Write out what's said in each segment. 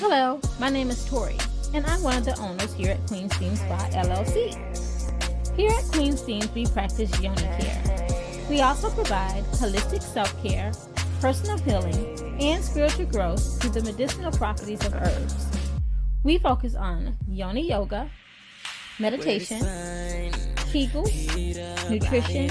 Hello, my name is Tori, and I'm one of the owners here at Queen's Theme Spa LLC. Here at Queen's Themes, we practice yoni care. We also provide holistic self-care, personal healing, and spiritual growth through the medicinal properties of herbs. We focus on yoni yoga, meditation, Kegel, nutrition,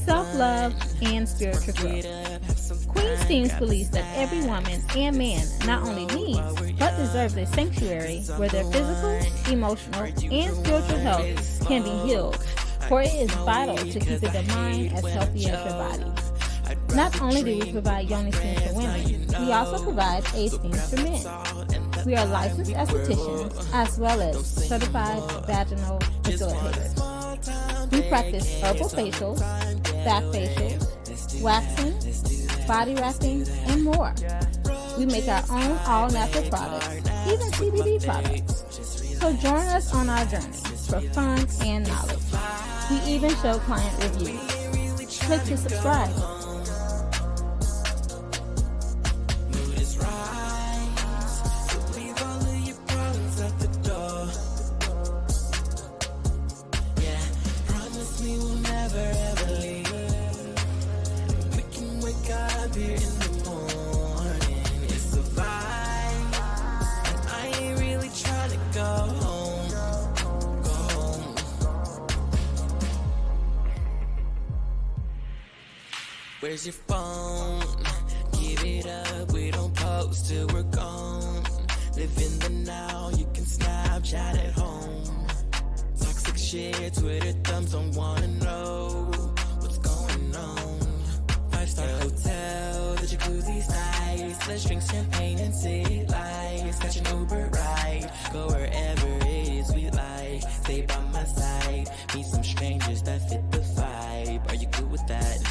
self-love, and spiritual growth. Queen's Themes believes that every woman and man not only needs, but deserves a sanctuary where their physical, emotional, and spiritual health can be healed, for it is vital to keeping the mind as healthy as your body. Not only do we provide yoni steams for women, we also provide ace steams for men. We are licensed estheticians as well as certified vaginal facilitators. We practice herbal facials, back facials, waxing, body wrapping, and more. We make our own all-natural products, even CBD products. So join us on our journey for fun and knowledge. We even show client reviews. Click to subscribe. Where's your phone? Give it up, we don't post till we're gone. Live in the now, you can Snapchat at home. Toxic shit, Twitter thumbs don't wanna know what's going on. 5-star hotel, the jacuzzi's nice. Let's drink champagne and city lights. Catch an Uber ride, go wherever it is we like. Stay by my side, meet some strangers that fit the vibe. Are you good with that?